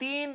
3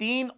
3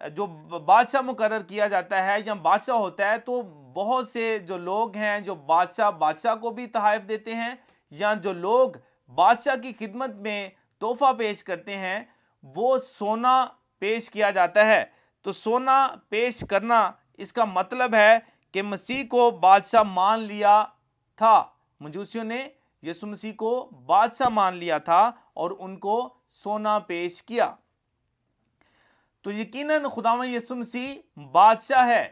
جو بادشاہ مقرر کیا جاتا ہے یا بادشاہ ہوتا ہے تو بہت سے جو لوگ ہیں جو بادشاہ کو بھی تحائف دیتے ہیں، یا جو لوگ بادشاہ کی خدمت میں تحفہ پیش کرتے ہیں وہ سونا پیش کیا جاتا ہے۔ تو سونا پیش کرنا اس کا مطلب ہے کہ مسیح کو بادشاہ مان لیا تھا، مجوسیوں نے یسوع مسیح کو بادشاہ مان لیا تھا اور ان کو سونا پیش کیا۔ تو یقیناً خداوند یسوع مسیح بادشاہ ہے۔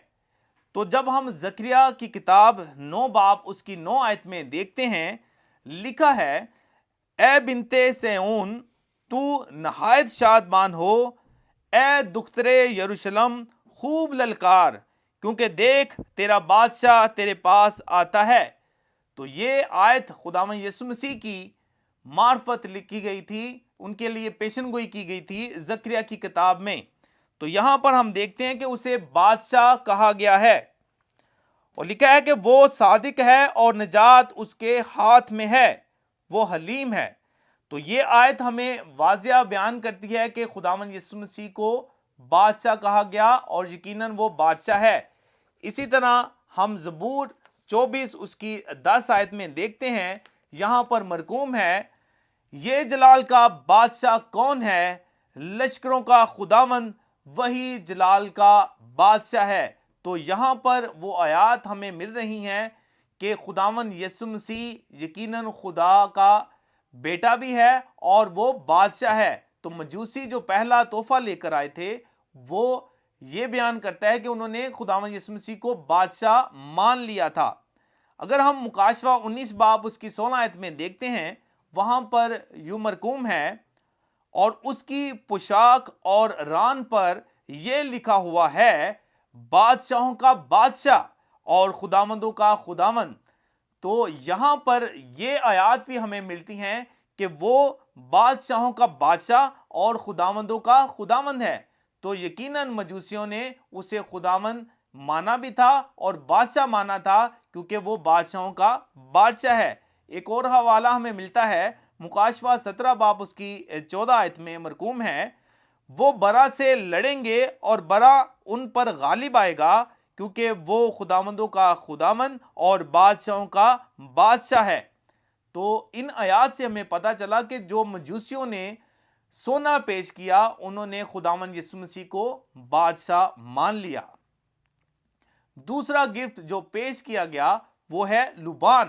تو جب ہم زکریا کی کتاب 9 باب اس کی 9 آیت میں دیکھتے ہیں، لکھا ہے، اے بنت سیون تو نہایت شادمان ہو، اے دختر یروشلم خوب للکار، کیونکہ دیکھ تیرا بادشاہ تیرے پاس آتا ہے۔ تو یہ آیت خداوند یسوع مسیح کی معرفت لکھی گئی تھی، ان کے لیے پیشن گوئی کی گئی تھی زکریا کی کتاب میں۔ تو یہاں پر ہم دیکھتے ہیں کہ اسے بادشاہ کہا گیا ہے، اور لکھا ہے کہ وہ صادق ہے اور نجات اس کے ہاتھ میں ہے، وہ حلیم ہے۔ تو یہ آیت ہمیں واضح بیان کرتی ہے کہ خداوند یسوع مسیح کو بادشاہ کہا گیا اور یقیناً وہ بادشاہ ہے۔ اسی طرح ہم زبور 24 اس کی 10 آیت میں دیکھتے ہیں، یہاں پر مرقوم ہے، یہ جلال کا بادشاہ کون ہے؟ لشکروں کا خداوند وہی جلال کا بادشاہ ہے۔ تو یہاں پر وہ آیات ہمیں مل رہی ہیں کہ خداوند یسوع مسیح یقیناً خدا کا بیٹا بھی ہے اور وہ بادشاہ ہے۔ تو مجوسی جو پہلا تحفہ لے کر آئے تھے وہ یہ بیان کرتا ہے کہ انہوں نے خداوند یسوع مسیح کو بادشاہ مان لیا تھا۔ اگر ہم مکاشفہ 19 باب اس کی 16 آیت میں دیکھتے ہیں، وہاں پر یوں مرقوم ہے، اور اس کی پوشاک اور ران پر یہ لکھا ہوا ہے، بادشاہوں کا بادشاہ اور خداوندوں کا خداوند۔ تو یہاں پر یہ آیات بھی ہمیں ملتی ہیں کہ وہ بادشاہوں کا بادشاہ اور خداوندوں کا خداوند ہے۔ تو یقیناً مجوسیوں نے اسے خداوند مانا بھی تھا اور بادشاہ مانا تھا، کیونکہ وہ بادشاہوں کا بادشاہ ہے۔ ایک اور حوالہ ہمیں ملتا ہے، مکاشفہ 17 باب اس کی 14 آیت میں مرقوم ہے، وہ برا سے لڑیں گے اور برا ان پر غالب آئے گا، کیونکہ وہ خداوندوں کا خداوند اور بادشاہوں کا بادشاہ ہے۔ تو ان آیات سے ہمیں پتہ چلا کہ جو مجوسیوں نے سونا پیش کیا انہوں نے خداوند یسوع مسیح کو بادشاہ مان لیا۔ دوسرا گفٹ جو پیش کیا گیا وہ ہے لبان۔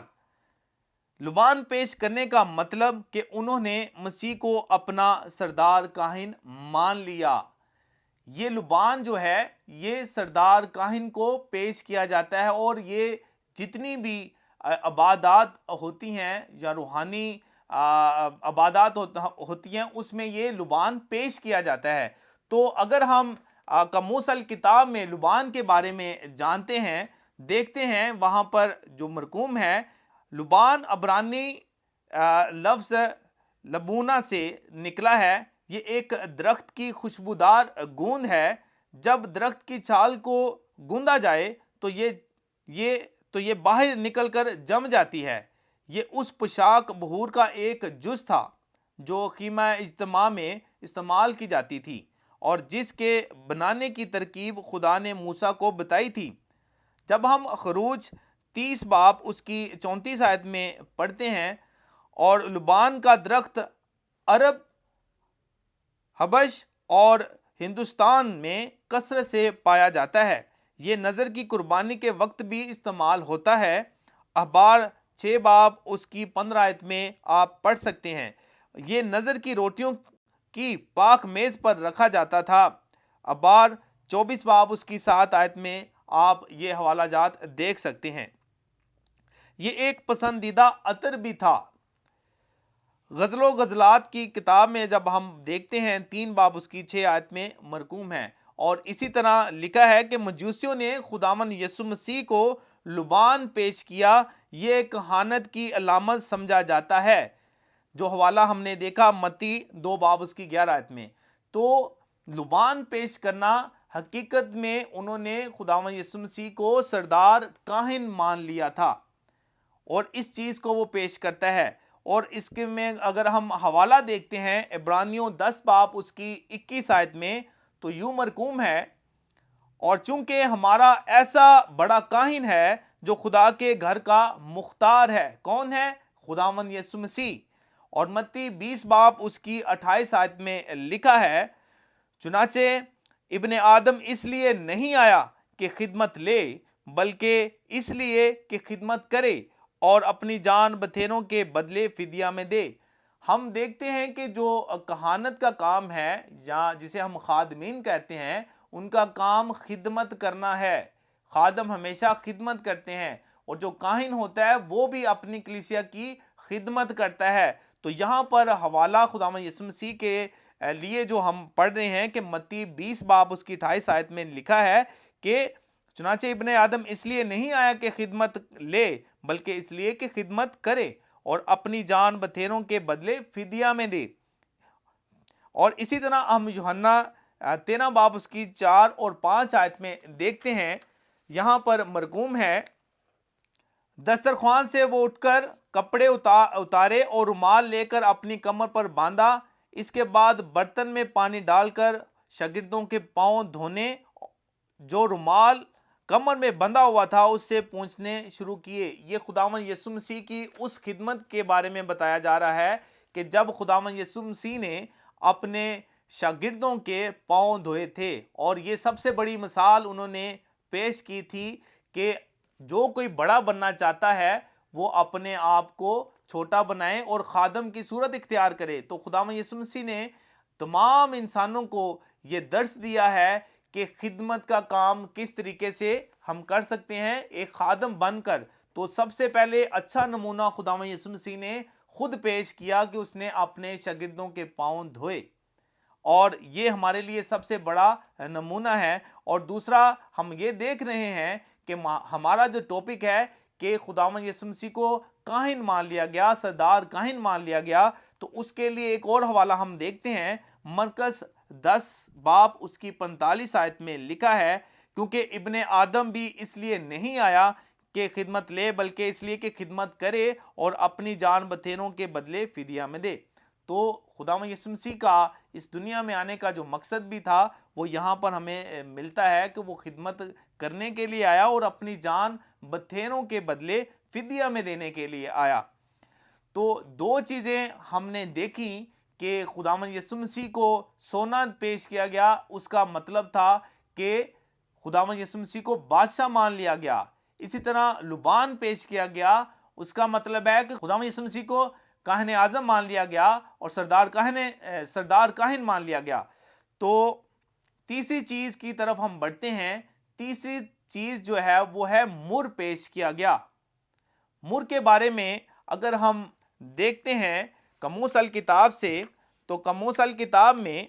لبان پیش کرنے کا مطلب کہ انہوں نے مسیح کو اپنا سردار کاہن مان لیا۔ یہ لبان جو ہے یہ سردار کاہن کو پیش کیا جاتا ہے، اور یہ جتنی بھی عبادات ہوتی ہیں یا روحانی عبادات ہوتی ہیں اس میں یہ لبان پیش کیا جاتا ہے۔ تو اگر ہم قاموس الکتاب میں لبان کے بارے میں جانتے ہیں، دیکھتے ہیں، وہاں پر جو مرقوم ہے، لبان عبرانی لفظ لبونا سے نکلا ہے۔ یہ ایک درخت کی خوشبودار گوند ہے۔ جب درخت کی چھال کو گوندا جائے تو یہ باہر نکل کر جم جاتی ہے۔ یہ اس پوشاک بخور کا ایک جز تھا جو خیمہ اجتماع میں استعمال کی جاتی تھی، اور جس کے بنانے کی ترکیب خدا نے موسیٰ کو بتائی تھی۔ جب ہم خروج 30 باب اس کی 34 آیت میں پڑھتے ہیں، اور لبان کا درخت عرب، حبش اور ہندوستان میں کثرت سے پایا جاتا ہے۔ یہ نظر کی قربانی کے وقت بھی استعمال ہوتا ہے۔ اخبار 6 باب اس کی 15 آیت میں آپ پڑھ سکتے ہیں۔ یہ نظر کی روٹیوں کی پاک میز پر رکھا جاتا تھا۔ اخبار 24 باب اس کی 7 آیت میں آپ یہ حوالہ جات دیکھ سکتے ہیں۔ یہ ایک پسندیدہ عطر بھی تھا۔ غزل و غزلات کی کتاب میں جب ہم دیکھتے ہیں 3 باب اس کی 6 آیت میں مرقوم ہے، اور اسی طرح لکھا ہے کہ مجوسیوں نے خداوند یسوع مسیح کو لبان پیش کیا۔ یہ کہانت کی علامت سمجھا جاتا ہے، جو حوالہ ہم نے دیکھا متی 2 باب اس کی 11 آیت میں۔ تو لبان پیش کرنا حقیقت میں انہوں نے خداوند یسوع مسیح کو سردار کاہن مان لیا تھا، اور اس چیز کو وہ پیش کرتا ہے۔ اور اس کے میں اگر ہم حوالہ دیکھتے ہیں عبرانیوں 10 باب اس کی 21 آیت میں، تو یوں مرقوم ہے، اور چونکہ ہمارا ایسا بڑا کاہن ہے جو خدا کے گھر کا مختار ہے۔ کون ہے؟ خداوند یسوع مسیح۔ اور متی 20 باب اس کی 28 آیت میں لکھا ہے، چنانچہ ابن آدم اس لیے نہیں آیا کہ خدمت لے، بلکہ اس لیے کہ خدمت کرے اور اپنی جان بتھیروں کے بدلے فدیہ میں دے۔ ہم دیکھتے ہیں کہ جو کہانت کا کام ہے، یا جسے ہم خادمین کہتے ہیں، ان کا کام خدمت کرنا ہے۔ خادم ہمیشہ خدمت کرتے ہیں، اور جو کاہن ہوتا ہے وہ بھی اپنی کلیسیا کی خدمت کرتا ہے۔ تو یہاں پر حوالہ خداوند یسوع مسیح کے لیے جو ہم پڑھ رہے ہیں کہ متی 20 باب اس کی 28 آیت میں لکھا ہے کہ چنانچہ ابن آدم اس لیے نہیں آیا کہ خدمت لے، بلکہ اس لیے کہ خدمت کرے اور اپنی جان بتھیروں کے بدلے فدیہ میں دے۔ اور اسی طرح ہم یوحنا 13 باب اس کی 4 اور 5 آیت میں دیکھتے ہیں، یہاں پر مرقوم ہے، دسترخوان سے وہ اٹھ کر کپڑے اتارے اور رومال لے کر اپنی کمر پر باندھا، اس کے بعد برتن میں پانی ڈال کر شاگردوں کے پاؤں دھونے، جو رومال کمر میں بندھا ہوا تھا اس سے پوچھنے شروع کیے۔ یہ خداوند یسوع مسیح کی اس خدمت کے بارے میں بتایا جا رہا ہے کہ جب خداوند یسوع مسیح نے اپنے شاگردوں کے پاؤں دھوئے تھے، اور یہ سب سے بڑی مثال انہوں نے پیش کی تھی کہ جو کوئی بڑا بننا چاہتا ہے وہ اپنے آپ کو چھوٹا بنائے اور خادم کی صورت اختیار کرے۔ تو خداوند یسوع مسیح نے تمام انسانوں کو یہ درس دیا ہے کہ خدمت کا کام کس طریقے سے ہم کر سکتے ہیں ایک خادم بن کر۔ تو سب سے پہلے اچھا نمونہ خداوند یسوع مسیح نے خود پیش کیا کہ اس نے اپنے شاگردوں کے پاؤں دھوئے، اور یہ ہمارے لیے سب سے بڑا نمونہ ہے۔ اور دوسرا ہم یہ دیکھ رہے ہیں کہ ہمارا جو ٹاپک ہے کہ خداوند یسوع مسیح کو کاہن مان لیا گیا، سردار کاہن مان لیا گیا، تو اس کے لیے ایک اور حوالہ ہم دیکھتے ہیں، مرقس 10 باب اس کی 45 آیت میں لکھا ہے، کیونکہ ابن آدم بھی اس لیے نہیں آیا کہ خدمت لے، بلکہ اس لیے کہ خدمت کرے اور اپنی جان بتھیروں کے بدلے فدیہ میں دے۔ تو خداوند یسوع مسیح کا اس دنیا میں آنے کا جو مقصد بھی تھا وہ یہاں پر ہمیں ملتا ہے کہ وہ خدمت کرنے کے لیے آیا اور اپنی جان بتھیروں کے بدلے فدیہ میں دینے کے لیے آیا۔ تو دو چیزیں ہم نے دیکھی کہ خداوند یسوع مسیح کو سونا پیش کیا گیا، اس کا مطلب تھا کہ خداوند یسوع مسیح کو بادشاہ مان لیا گیا۔ اسی طرح لبان پیش کیا گیا، اس کا مطلب ہے کہ خداوند یسوع مسیح کو کاہن اعظم مان لیا گیا اور سردار کاہن مان لیا گیا۔ تو تیسری چیز کی طرف ہم بڑھتے ہیں۔ تیسری چیز جو ہے وہ ہے مر پیش کیا گیا۔ مر کے بارے میں اگر ہم دیکھتے ہیں کاموس الکتاب سے، تو کاموس الکتاب میں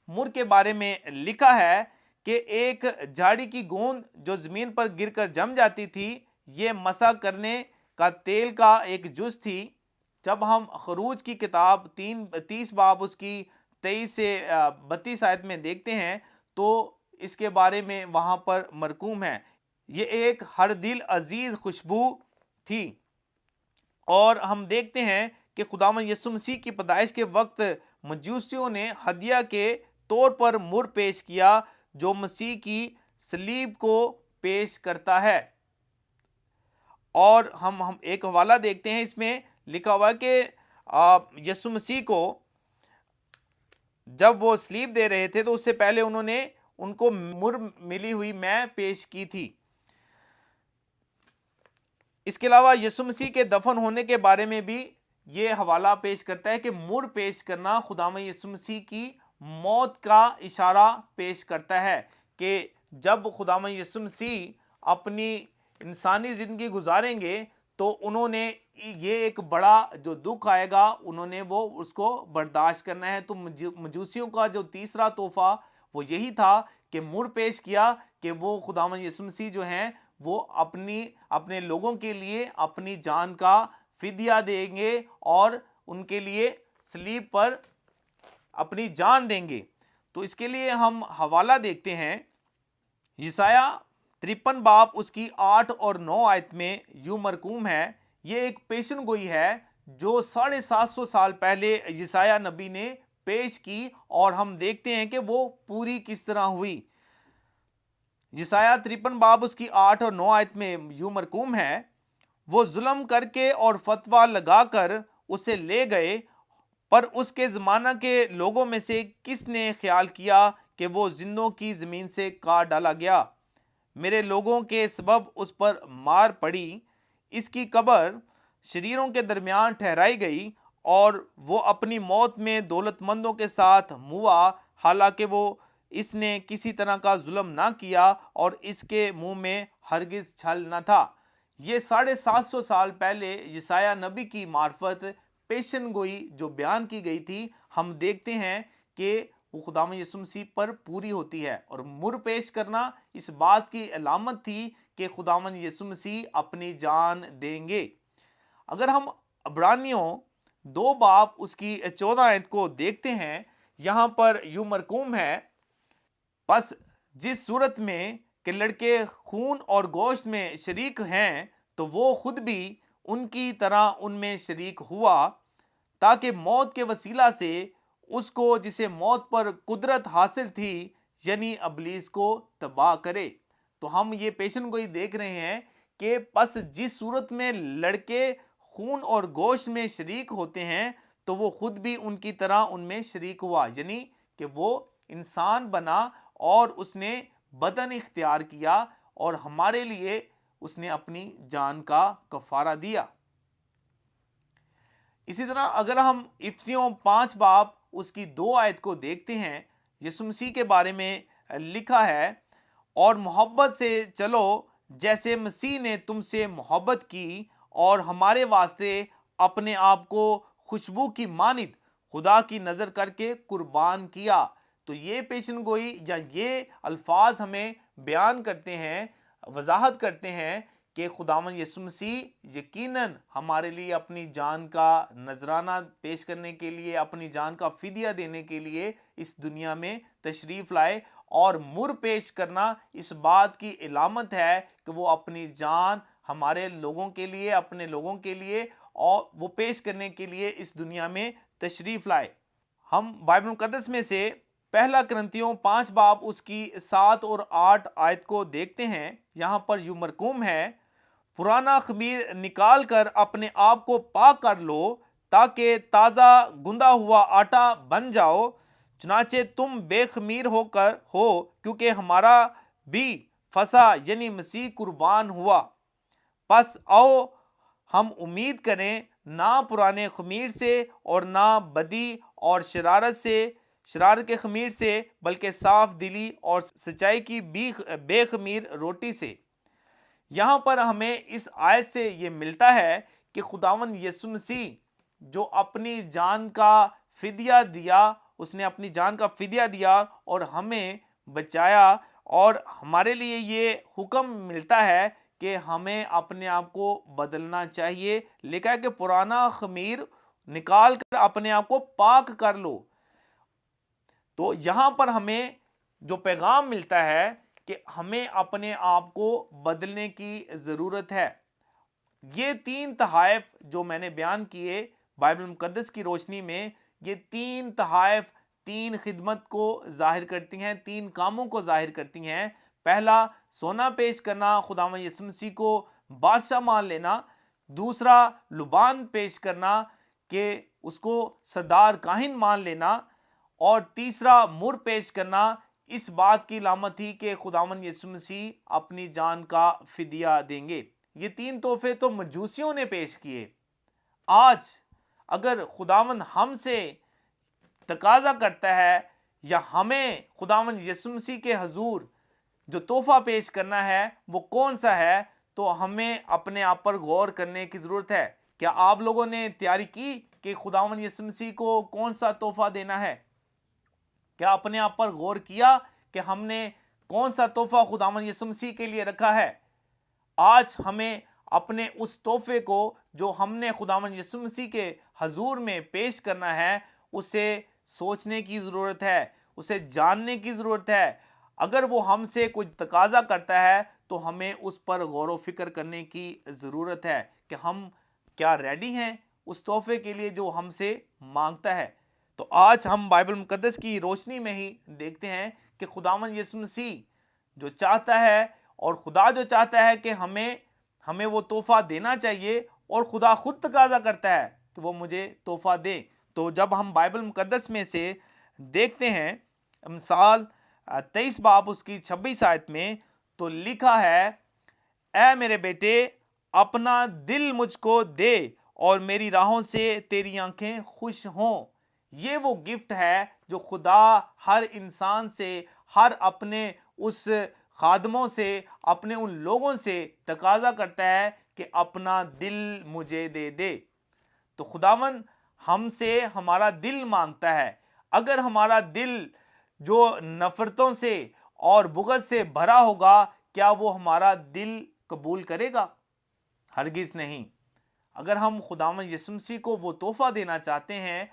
مر کے بارے میں لکھا ہے کہ ایک جھاڑی کی گوند جو زمین پر گر کر جم جاتی تھی، یہ مسح کرنے کا تیل کا ایک جز تھی۔ جب ہم خروج کی کتاب 30 باب اس کی 23 سے 32 آیت میں دیکھتے ہیں تو اس کے بارے میں وہاں پر مرقوم ہے، یہ ایک ہر دل عزیز خوشبو تھی۔ اور ہم دیکھتے ہیں کہ خداوند یسوع مسیح کی پیدائش کے وقت مجوسیوں نے ہدیہ کے طور پر مر پیش کیا جو مسیح کی صلیب کو پیش کرتا ہے۔ اور ہم ایک حوالہ دیکھتے ہیں، اس میں لکھا ہوا کہ یسوع مسیح کو جب وہ صلیب دے رہے تھے تو اس سے پہلے انہوں نے ان کو مر ملی ہوئی میں پیش کی تھی۔ اس کے علاوہ یسوع مسیح کے دفن ہونے کے بارے میں بھی یہ حوالہ پیش کرتا ہے کہ مر پیش کرنا خداوند یسوع مسیح کی موت کا اشارہ پیش کرتا ہے، کہ جب خداوند یسوع مسیح اپنی انسانی زندگی گزاریں گے تو انہوں نے یہ ایک بڑا جو دکھ آئے گا انہوں نے وہ اس کو برداشت کرنا ہے۔ تو مجوسیوں کا جو تیسرا تحفہ وہ یہی تھا کہ مر پیش کیا کہ وہ خداوند یسوع مسیح جو ہیں وہ اپنے لوگوں کے لیے اپنی جان کا فدیہ دیں گے اور ان کے لیے صلیب پر اپنی جان دیں گے۔ تو اس کے لیے ہم حوالہ دیکھتے ہیں، یسایہ 53 باب اس کی 8 اور 9 آیت میں یوں مرقوم ہے، یہ ایک پیشن گوئی ہے جو 750 سال پہلے یسایہ نبی نے پیش کی اور ہم دیکھتے ہیں کہ وہ پوری کس طرح ہوئی۔ یسایہ 53 باب اس کی 8 اور 9 آیت میں یوں مرقوم ہے، وہ ظلم کر کے اور فتویٰ لگا کر اسے لے گئے، پر اس کے زمانہ کے لوگوں میں سے کس نے خیال کیا کہ وہ زندوں کی زمین سے کاٹ ڈالا گیا؟ میرے لوگوں کے سبب اس پر مار پڑی، اس کی قبر شریروں کے درمیان ٹھہرائی گئی، اور وہ اپنی موت میں دولت مندوں کے ساتھ موا، حالانکہ وہ اس نے کسی طرح کا ظلم نہ کیا اور اس کے منہ میں ہرگز چھل نہ تھا۔ یہ 750 سال پہلے یسایہ نبی کی معرفت پیشن گوئی جو بیان کی گئی تھی، ہم دیکھتے ہیں کہ وہ خداوند یسوع مسیح پر پوری ہوتی ہے، اور مر پیش کرنا اس بات کی علامت تھی کہ خداوند یسوع مسیح اپنی جان دیں گے۔ اگر ہم عبرانیوں 2 باب اس کی 14 آیت کو دیکھتے ہیں، یہاں پر یوں مرقوم ہے، پس جس صورت میں کہ لڑکے خون اور گوشت میں شریک ہیں تو وہ خود بھی ان کی طرح ان میں شریک ہوا، تاکہ موت کے وسیلہ سے اس کو جسے موت پر قدرت حاصل تھی یعنی ابلیس کو تباہ کرے۔ تو ہم یہ پیشن گوئی دیکھ رہے ہیں کہ پس جس صورت میں لڑکے خون اور گوشت میں شریک ہوتے ہیں تو وہ خود بھی ان کی طرح ان میں شریک ہوا، یعنی کہ وہ انسان بنا اور اس نے بدن اختیار کیا اور ہمارے لیے اس نے اپنی جان کا کفارہ دیا۔ اسی طرح اگر ہم افسیوں 5 باب اس کی 2 آیت کو دیکھتے ہیں، یسوع مسیح کے بارے میں لکھا ہے، اور محبت سے چلو جیسے مسیح نے تم سے محبت کی اور ہمارے واسطے اپنے آپ کو خوشبو کی مانند خدا کی نظر کر کے قربان کیا۔ تو یہ پیشن گوئی یا یہ الفاظ ہمیں بیان کرتے ہیں، وضاحت کرتے ہیں کہ خداوند یسوع مسیح یقیناً ہمارے لیے اپنی جان کا نذرانہ پیش کرنے کے لیے، اپنی جان کا فدیہ دینے کے لیے اس دنیا میں تشریف لائے، اور مر پیش کرنا اس بات کی علامت ہے کہ وہ اپنی جان ہمارے لوگوں کے لیے، اپنے لوگوں کے لیے، اور وہ پیش کرنے کے لیے اس دنیا میں تشریف لائے۔ ہم بائبل مقدس میں سے پہلا کرنتھیوں 5 باب اس کی 7 اور 8 آیت کو دیکھتے ہیں، یہاں پر یوں مرقوم ہے، پرانا خمیر نکال کر اپنے آپ کو پاک کر لو تاکہ تازہ گندہ ہوا آٹا بن جاؤ، چنانچہ تم بے خمیر ہو کر ہو، کیونکہ ہمارا بھی فسح یعنی مسیح قربان ہوا۔ پس آؤ ہم امید کریں نہ پرانے خمیر سے اور نہ بدی اور شرارت کے خمیر سے، بلکہ صاف دلی اور سچائی کی بے خمیر روٹی سے۔ یہاں پر ہمیں اس آیت سے یہ ملتا ہے کہ خداوند یسوع مسیح جو اپنی جان کا فدیہ دیا، اس نے اپنی جان کا فدیہ دیا اور ہمیں بچایا، اور ہمارے لیے یہ حکم ملتا ہے کہ ہمیں اپنے آپ کو بدلنا چاہیے۔ لکھا ہے کہ پرانا خمیر نکال کر اپنے آپ کو پاک کر لو۔ تو یہاں پر ہمیں جو پیغام ملتا ہے کہ ہمیں اپنے آپ کو بدلنے کی ضرورت ہے۔ یہ 3 تحائف جو میں نے بیان کیے بائبل مقدس کی روشنی میں، یہ 3 تحائف 3 خدمت کو ظاہر کرتی ہیں، 3 کاموں کو ظاہر کرتی ہیں۔ پہلا، سونا پیش کرنا، خداوند یسوع مسیح کو بادشاہ مان لینا۔ دوسرا، لبان پیش کرنا کہ اس کو سردار کاہن مان لینا۔ اور تیسرا، مر پیش کرنا، اس بات کی علامت تھی کہ خداوند یسوع مسیح اپنی جان کا فدیہ دیں گے۔ یہ 3 تحفے تو مجوسیوں نے پیش کیے۔ آج اگر خداوند ہم سے تقاضا کرتا ہے یا ہمیں خداوند یسوع مسیح کے حضور جو تحفہ پیش کرنا ہے وہ کون سا ہے، تو ہمیں اپنے آپ پر غور کرنے کی ضرورت ہے۔ کیا آپ لوگوں نے تیاری کی کہ خداوند یسوع مسیح کو کون سا تحفہ دینا ہے؟ کیا اپنے آپ پر غور کیا کہ ہم نے کون سا تحفہ خداوند یسوع مسیح کے لیے رکھا ہے؟ آج ہمیں اپنے اس تحفے کو جو ہم نے خداوند یسوع مسیح کے حضور میں پیش کرنا ہے، اسے سوچنے کی ضرورت ہے، اسے جاننے کی ضرورت ہے۔ اگر وہ ہم سے کچھ تقاضا کرتا ہے تو ہمیں اس پر غور و فکر کرنے کی ضرورت ہے کہ ہم کیا ریڈی ہیں اس تحفے کے لیے جو ہم سے مانگتا ہے۔ تو آج ہم بائبل مقدس کی روشنی میں ہی دیکھتے ہیں کہ خداوند یسوع مسیح جو چاہتا ہے، اور خدا جو چاہتا ہے کہ ہمیں وہ تحفہ دینا چاہیے، اور خدا خود تقاضا کرتا ہے کہ وہ مجھے تحفہ دے۔ تو جب ہم بائبل مقدس میں سے دیکھتے ہیں مثال 23 باب اس کی 26 آیت میں، تو لکھا ہے، اے میرے بیٹے اپنا دل مجھ کو دے اور میری راہوں سے تیری آنکھیں خوش ہوں۔ یہ وہ گفٹ ہے جو خدا ہر انسان سے، ہر اپنے اس خادموں سے، اپنے ان لوگوں سے تقاضا کرتا ہے کہ اپنا دل مجھے دے دے۔ تو خداوند ہم سے ہمارا دل مانگتا ہے۔ اگر ہمارا دل جو نفرتوں سے اور بغض سے بھرا ہوگا، کیا وہ ہمارا دل قبول کرے گا؟ ہرگز نہیں۔ اگر ہم خداوند یسوع مسیح کو وہ تحفہ دینا چاہتے ہیں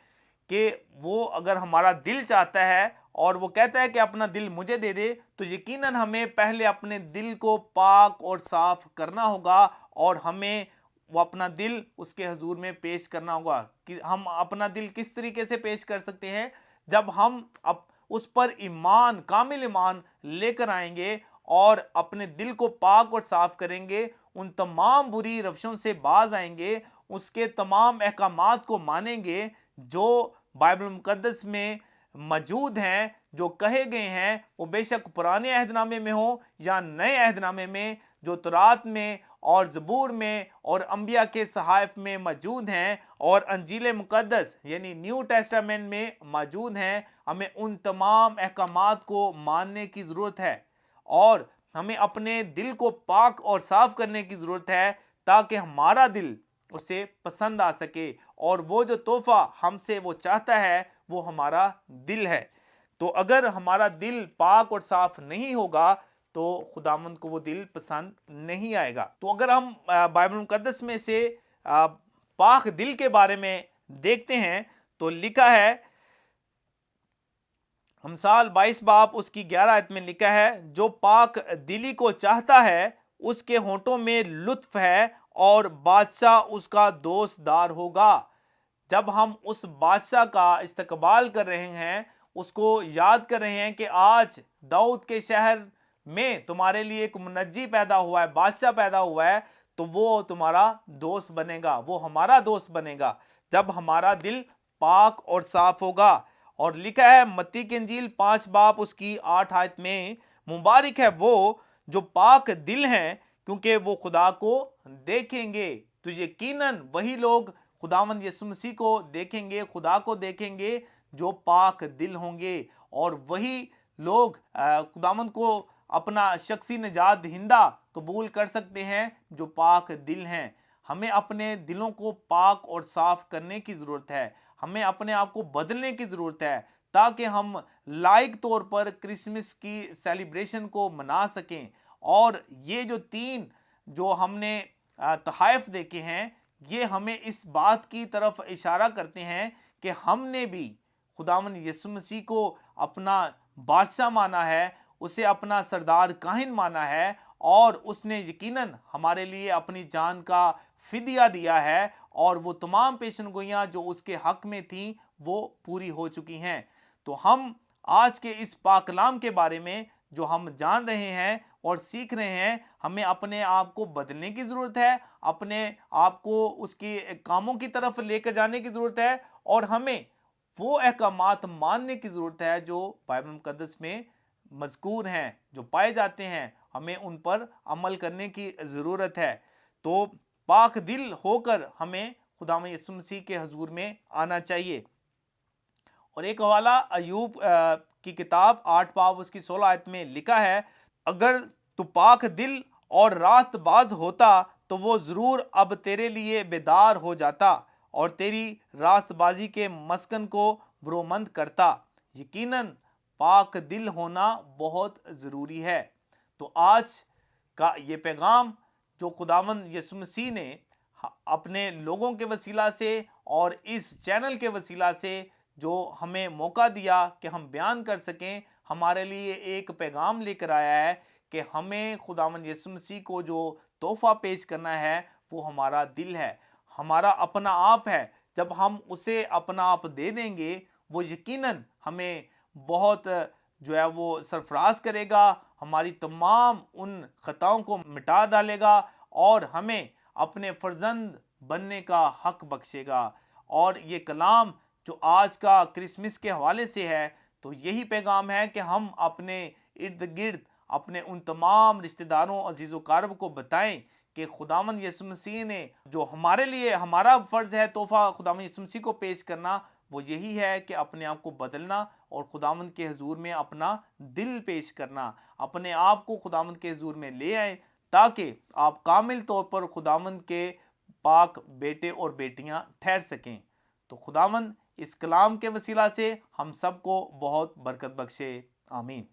کہ وہ اگر ہمارا دل چاہتا ہے اور وہ کہتا ہے کہ اپنا دل مجھے دے دے، تو یقیناً ہمیں پہلے اپنے دل کو پاک اور صاف کرنا ہوگا، اور ہمیں وہ اپنا دل اس کے حضور میں پیش کرنا ہوگا۔ کہ ہم اپنا دل کس طریقے سے پیش کر سکتے ہیں؟ جب ہم اس پر ایمان، کامل ایمان لے کر آئیں گے اور اپنے دل کو پاک اور صاف کریں گے، ان تمام بری روشوں سے باز آئیں گے، اس کے تمام احکامات کو مانیں گے جو بائبل مقدس میں موجود ہیں، جو کہے گئے ہیں، وہ بے شک پرانے عہد نامے میں ہوں یا نئے عہد نامے میں، جو تورات میں اور زبور میں اور انبیاء کے صحائف میں موجود ہیں اور انجیل مقدس یعنی نیو ٹیسٹامنٹ میں موجود ہیں۔ ہمیں ان تمام احکامات کو ماننے کی ضرورت ہے، اور ہمیں اپنے دل کو پاک اور صاف کرنے کی ضرورت ہے، تاکہ ہمارا دل اسے پسند آ سکے، اور وہ جو تحفہ ہم سے وہ چاہتا ہے وہ ہمارا دل ہے۔ تو اگر ہمارا دل پاک اور صاف نہیں ہوگا تو خداوند کو وہ دل پسند نہیں آئے گا۔ تو اگر ہم بائبل مقدس میں سے پاک دل کے بارے میں دیکھتے ہیں، تو لکھا ہے امثال 22 باب اس کی 11 آیت میں لکھا ہے، جو پاک دلی کو چاہتا ہے اس کے ہونٹوں میں لطف ہے اور بادشاہ اس کا دوست دار ہوگا۔ جب ہم اس بادشاہ کا استقبال کر رہے ہیں، اس کو یاد کر رہے ہیں کہ آج داؤد کے شہر میں تمہارے لیے ایک منجی پیدا ہوا ہے، بادشاہ پیدا ہوا ہے، تو وہ تمہارا دوست بنے گا، وہ ہمارا دوست بنے گا جب ہمارا دل پاک اور صاف ہوگا۔ اور لکھا ہے متی کی انجیل 5 باب اس کی 8 آیت میں، مبارک ہے وہ جو پاک دل ہیں کیونکہ وہ خدا کو دیکھیں گے۔ تو یقیناً وہی لوگ خداوند یسوع مسیح کو دیکھیں گے، خدا کو دیکھیں گے جو پاک دل ہوں گے، اور وہی لوگ خداوند کو اپنا شخصی نجات دہندہ قبول کر سکتے ہیں جو پاک دل ہیں۔ ہمیں اپنے دلوں کو پاک اور صاف کرنے کی ضرورت ہے، ہمیں اپنے آپ کو بدلنے کی ضرورت ہے، تاکہ ہم لائق طور پر کرسمس کی سیلیبریشن کو منا سکیں۔ اور یہ جو 3 جو ہم نے تحائف دیکھے ہیں، یہ ہمیں اس بات کی طرف اشارہ کرتے ہیں کہ ہم نے بھی خداوند یسوع مسیح کو اپنا بادشاہ مانا ہے، اسے اپنا سردار کاہن مانا ہے، اور اس نے یقیناً ہمارے لیے اپنی جان کا فدیہ دیا ہے، اور وہ تمام پیشن گوئیاں جو اس کے حق میں تھیں وہ پوری ہو چکی ہیں۔ تو ہم آج کے اس پاک کلام کے بارے میں جو ہم جان رہے ہیں اور سیکھ رہے ہیں، ہمیں اپنے آپ کو بدلنے کی ضرورت ہے، اپنے آپ کو اس کی کاموں کی طرف لے کر جانے کی ضرورت ہے، اور ہمیں وہ احکامات ماننے کی ضرورت ہے جو بائبل مقدس میں مذکور ہیں، جو پائے جاتے ہیں، ہمیں ان پر عمل کرنے کی ضرورت ہے۔ تو پاک دل ہو کر ہمیں خداوند یسوع مسیح کے حضور میں آنا چاہیے۔ اور ایک حوالہ ایوب کی کتاب 8 باب اس کی 16 آیت میں لکھا ہے، اگر تو پاک دل اور راست باز ہوتا تو وہ ضرور اب تیرے لیے بیدار ہو جاتا اور تیری راست بازی کے مسکن کو برومند کرتا۔ یقیناً پاک دل ہونا بہت ضروری ہے۔ تو آج کا یہ پیغام جو خداوند یسوع مسیح نے اپنے لوگوں کے وسیلہ سے اور اس چینل کے وسیلہ سے جو ہمیں موقع دیا کہ ہم بیان کر سکیں، ہمارے لیے ایک پیغام لے کر آیا ہے کہ ہمیں خداوند یسوع مسیح کو جو تحفہ پیش کرنا ہے وہ ہمارا دل ہے، ہمارا اپنا آپ ہے۔ جب ہم اسے اپنا آپ دے دیں گے، وہ یقیناً ہمیں بہت جو ہے وہ سرفراز کرے گا، ہماری تمام ان خطاؤں کو مٹا ڈالے گا اور ہمیں اپنے فرزند بننے کا حق بخشے گا۔ اور یہ کلام جو آج کا کرسمس کے حوالے سے ہے تو یہی پیغام ہے کہ ہم اپنے ارد گرد اپنے ان تمام رشتہ داروں، عزیز و اقارب کو بتائیں کہ خداوند یسوع مسیح نے جو ہمارے لیے ہمارا فرض ہے تحفہ خداوند یسوع مسیح کو پیش کرنا، وہ یہی ہے کہ اپنے آپ کو بدلنا اور خداوند کے حضور میں اپنا دل پیش کرنا، اپنے آپ کو خداوند کے حضور میں لے آئیں تاکہ آپ کامل طور پر خداوند کے پاک بیٹے اور بیٹیاں ٹھہر سکیں۔ تو خداوند اس کلام کے وسیلہ سے ہم سب کو بہت برکت بخشے، آمین۔